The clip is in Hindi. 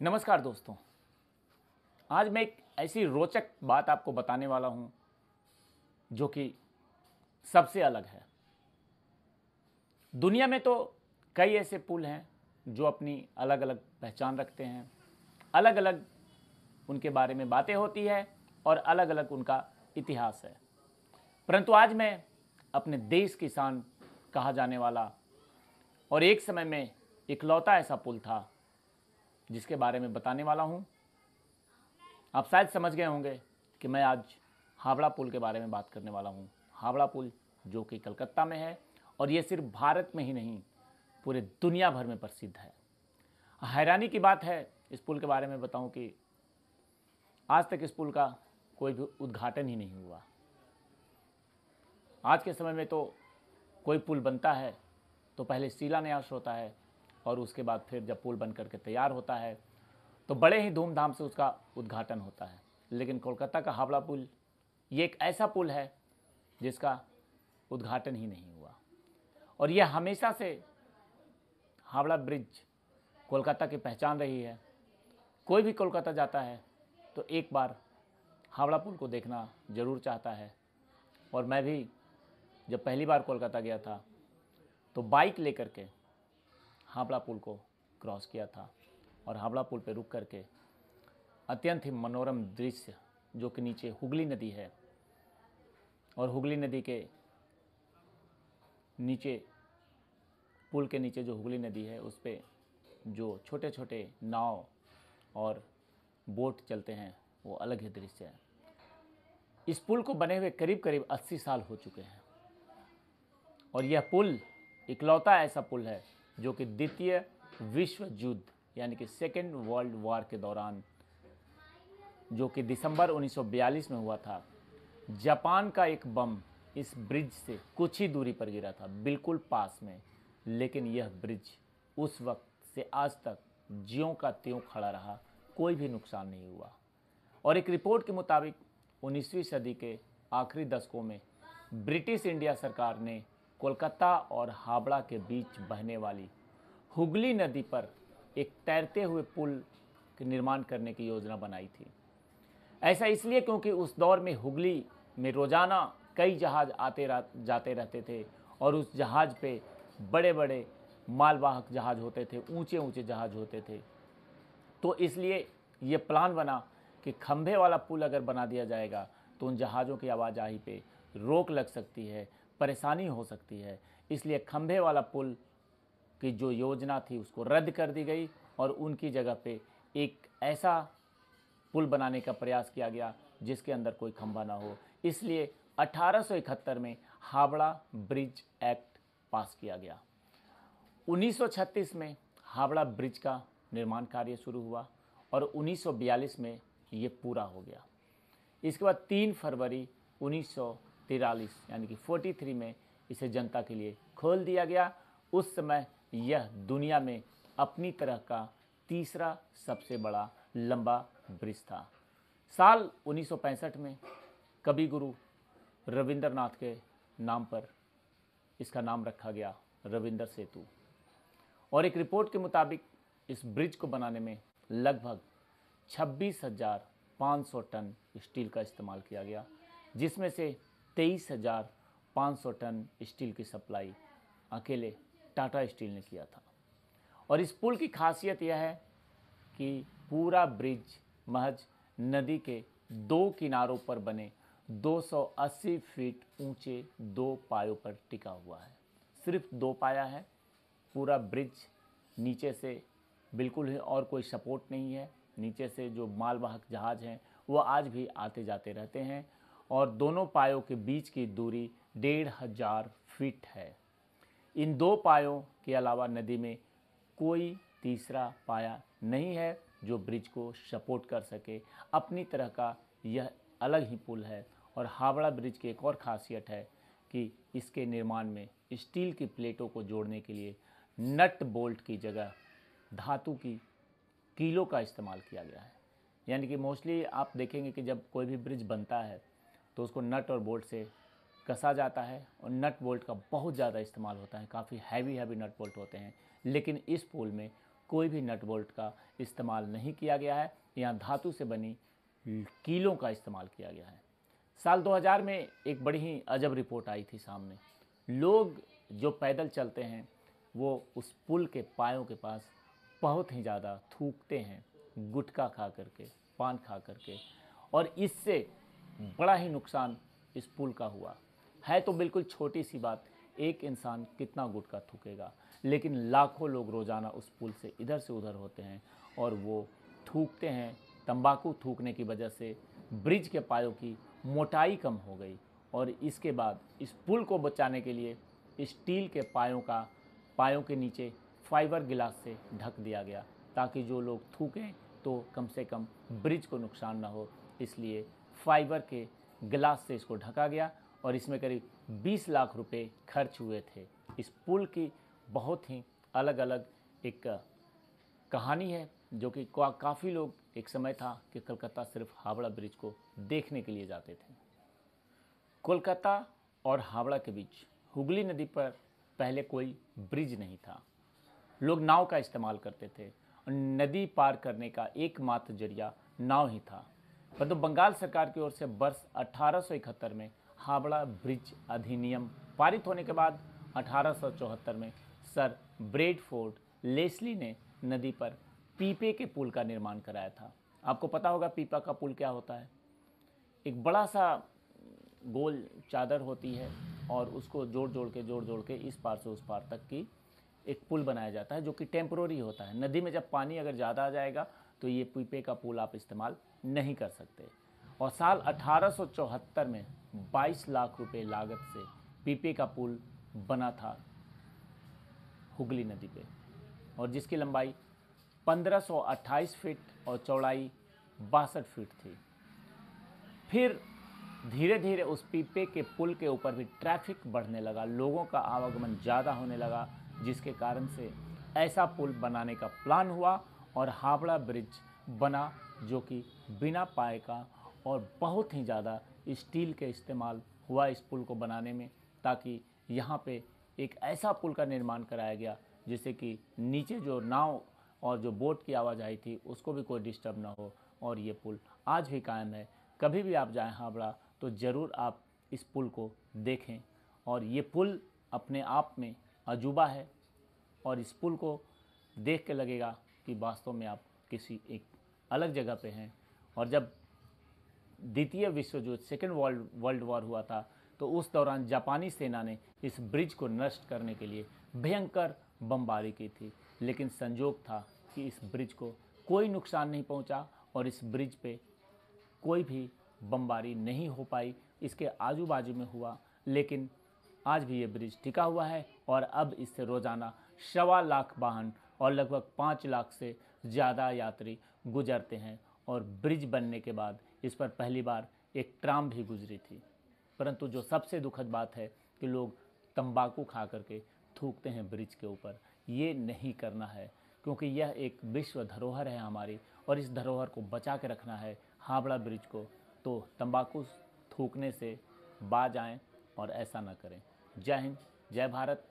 नमस्कार दोस्तों। आज मैं एक ऐसी रोचक बात आपको बताने वाला हूं जो कि सबसे अलग है। दुनिया में तो कई ऐसे पुल हैं जो अपनी अलग अलग पहचान रखते हैं, अलग अलग उनके बारे में बातें होती है और अलग अलग उनका इतिहास है। परंतु आज मैं अपने देश की शान कहा जाने वाला और एक समय में इकलौता ऐसा पुल था जिसके बारे में बताने वाला हूं। आप शायद समझ गए होंगे कि मैं आज हावड़ा पुल के बारे में बात करने वाला हूं। हावड़ा पुल जो कि कलकत्ता में है और ये सिर्फ भारत में ही नहीं, पूरे दुनिया भर में प्रसिद्ध है। हैरानी की बात है इस पुल के बारे में बताऊं कि आज तक इस पुल का कोई भी उद्घाटन ही नहीं हुआ। आज के समय में तो कोई पुल बनता है तो पहले शिलान्यास होता है और उसके बाद फिर जब पुल बन करके तैयार होता है तो बड़े ही धूमधाम से उसका उद्घाटन होता है। लेकिन कोलकाता का हावड़ा पुल ये एक ऐसा पुल है जिसका उद्घाटन ही नहीं हुआ और यह हमेशा से हावड़ा ब्रिज कोलकाता की पहचान रही है। कोई भी कोलकाता जाता है तो एक बार हावड़ा पुल को देखना ज़रूर चाहता है। और मैं भी जब पहली बार कोलकाता गया था तो बाइक लेकर के हावड़ा पुल को क्रॉस किया था और हावड़ा पुल पर रुक करके अत्यंत ही मनोरम दृश्य जो कि नीचे हुगली नदी है और हुगली नदी के नीचे, पुल के नीचे जो हुगली नदी है उस पर जो छोटे छोटे नाव और बोट चलते हैं वो अलग ही दृश्य है। इस पुल को बने हुए करीब करीब 80 साल हो चुके हैं और यह पुल इकलौता ऐसा पुल है जो कि द्वितीय विश्व युद्ध यानी कि सेकेंड वर्ल्ड वॉर के दौरान, जो कि दिसंबर 1942 में हुआ था, जापान का एक बम इस ब्रिज से कुछ ही दूरी पर गिरा था, बिल्कुल पास में। लेकिन यह ब्रिज उस वक्त से आज तक ज्यों का त्यों खड़ा रहा, कोई भी नुकसान नहीं हुआ। और एक रिपोर्ट के मुताबिक 19वीं सदी के आखिरी दशकों में ब्रिटिश इंडिया सरकार ने कोलकाता और हावड़ा के बीच बहने वाली हुगली नदी पर एक तैरते हुए पुल के निर्माण करने की योजना बनाई थी। ऐसा इसलिए क्योंकि उस दौर में हुगली में रोज़ाना कई जहाज़ आते जाते रहते थे और उस जहाज़ पे बड़े बड़े मालवाहक जहाज़ होते थे, ऊंचे ऊंचे जहाज़ होते थे। तो इसलिए ये प्लान बना कि खंभे वाला पुल अगर बना दिया जाएगा तो उन जहाज़ों की आवाजाही पे रोक लग सकती है, परेशानी हो सकती है। इसलिए खंभे वाला पुल की जो योजना थी उसको रद्द कर दी गई और उनकी जगह पे एक ऐसा पुल बनाने का प्रयास किया गया जिसके अंदर कोई खंभा ना हो। इसलिए 1871 में हावड़ा ब्रिज एक्ट पास किया गया। 1936 में हावड़ा ब्रिज का निर्माण कार्य शुरू हुआ और 1942 में ये पूरा हो गया। इसके बाद 3 फरवरी 1943 यानी कि 43 में इसे जनता के लिए खोल दिया गया। उस समय यह दुनिया में अपनी तरह का तीसरा सबसे बड़ा लंबा ब्रिज था। साल 1965 में कवि गुरु रविंद्रनाथ के नाम पर इसका नाम रखा गया रविंद्र सेतु। और एक रिपोर्ट के मुताबिक इस ब्रिज को बनाने में लगभग 26,500 टन स्टील का इस्तेमाल किया गया, जिसमें से 23,500 टन स्टील की सप्लाई अकेले टाटा स्टील ने किया था। और इस पुल की खासियत यह है कि पूरा ब्रिज महज नदी के 2 किनारों पर बने 280 फीट ऊंचे 2 पायों पर टिका हुआ है। सिर्फ 2 पाया है। पूरा ब्रिज नीचे से बिल्कुल ही और कोई सपोर्ट नहीं है। नीचे से जो मालवाहक जहाज़ हैं वो आज भी आते जाते रहते हैं और दोनों पायों के बीच की दूरी 1,500 फीट है। इन 2 पायों के अलावा नदी में कोई तीसरा पाया नहीं है जो ब्रिज को सपोर्ट कर सके। अपनी तरह का यह अलग ही पुल है। और हावड़ा ब्रिज की एक और खासियत है कि इसके निर्माण में स्टील की प्लेटों को जोड़ने के लिए नट बोल्ट की जगह धातु की कीलों का इस्तेमाल किया गया है। यानी कि मोस्टली आप देखेंगे कि जब कोई भी ब्रिज बनता है तो उसको नट और बोल्ट से कसा जाता है और नट बोल्ट का बहुत ज़्यादा इस्तेमाल होता है। काफ़ी हैवी नट बोल्ट होते हैं। लेकिन इस पुल में कोई भी नट बोल्ट का इस्तेमाल नहीं किया गया है। यहाँ धातु से बनी कीलों का इस्तेमाल किया गया है। साल 2000 में एक बड़ी ही अजब रिपोर्ट आई थी सामने। लोग जो पैदल चलते हैं वो उस पुल के पायों के पास बहुत ही ज़्यादा थूकते हैं, गुटखा खा करके, पान खा करके, और इससे बड़ा ही नुकसान इस पुल का हुआ है। तो बिल्कुल छोटी सी बात, एक इंसान कितना गुटखा थूकेगा, लेकिन लाखों लोग रोज़ाना उस पुल से इधर से उधर होते हैं और वो थूकते हैं। तंबाकू थूकने की वजह से ब्रिज के पायों की मोटाई कम हो गई और इसके बाद इस पुल को बचाने के लिए स्टील के पायों के नीचे फाइबर गिलास से ढक दिया गया, ताकि जो लोग थूकें तो कम से कम ब्रिज को नुकसान ना हो। इसलिए फाइबर के गिलास से इसको ढका गया और इसमें करीब 20 लाख रुपए खर्च हुए थे। इस पुल की बहुत ही अलग अलग एक कहानी है, जो कि काफ़ी लोग, एक समय था कि कलकत्ता सिर्फ हावड़ा ब्रिज को देखने के लिए जाते थे। कोलकाता और हावड़ा के बीच हुगली नदी पर पहले कोई ब्रिज नहीं था। लोग नाव का इस्तेमाल करते थे और नदी पार करने का एकमात्र जरिया नाव ही था। परंतु बंगाल सरकार की ओर से वर्ष 1871 में हावड़ा ब्रिज अधिनियम पारित होने के बाद 1874 में सर ब्रेडफोर्ड लेस्ली ने नदी पर पीपे के पुल का निर्माण कराया था। आपको पता होगा पीपा का पुल क्या होता है। एक बड़ा सा गोल चादर होती है और उसको जोड़ जोड़ के इस पार से उस पार तक की एक पुल बनाया जाता है, जो कि टेम्परोरी होता है। नदी में जब पानी अगर ज़्यादा आ जाएगा तो ये पीपे का पुल आप इस्तेमाल नहीं कर सकते। और साल 1874 में 22 लाख रुपए लागत से पीपे का पुल बना था हुगली नदी पे, और जिसकी लंबाई 1528 फीट और चौड़ाई 62 फीट थी। फिर धीरे धीरे उस पीपे के पुल के ऊपर भी ट्रैफिक बढ़ने लगा, लोगों का आवागमन ज़्यादा होने लगा, जिसके कारण से ऐसा पुल बनाने का प्लान हुआ और हावड़ा ब्रिज बना, जो कि बिना पाए का, और बहुत ही ज़्यादा स्टील के इस्तेमाल हुआ इस पुल को बनाने में, ताकि यहाँ पे एक ऐसा पुल का निर्माण कराया गया जिससे कि नीचे जो नाव और जो बोट की आवाजाही थी उसको भी कोई डिस्टर्ब ना हो। और ये पुल आज भी कायम है। कभी भी आप जाएं हावड़ा तो ज़रूर आप इस पुल को देखें, और ये पुल अपने आप में अजूबा है, और इस पुल को देख के लगेगा कि वास्तव में आप किसी एक अलग जगह पे हैं। और जब द्वितीय विश्व युद्ध, सेकेंड वर्ल्ड वॉर हुआ था, तो उस दौरान जापानी सेना ने इस ब्रिज को नष्ट करने के लिए भयंकर बमबारी की थी, लेकिन संजोग था कि इस ब्रिज को कोई नुकसान नहीं पहुंचा और इस ब्रिज पे कोई भी बमबारी नहीं हो पाई। इसके आजू बाजू में हुआ, लेकिन आज भी ये ब्रिज टिका हुआ है और अब इससे रोज़ाना 1.25 लाख वाहन और लगभग 5 लाख से ज़्यादा यात्री गुजरते हैं। और ब्रिज बनने के बाद इस पर पहली बार एक ट्राम भी गुजरी थी। परंतु जो सबसे दुखद बात है कि लोग तंबाकू खा करके थूकते हैं ब्रिज के ऊपर। ये नहीं करना है, क्योंकि यह एक विश्व धरोहर है हमारी, और इस धरोहर को बचा के रखना है, हावड़ा ब्रिज को। तो तंबाकू थूकने से बाज आएँ और ऐसा ना करें। जय हिंद, जय भारत।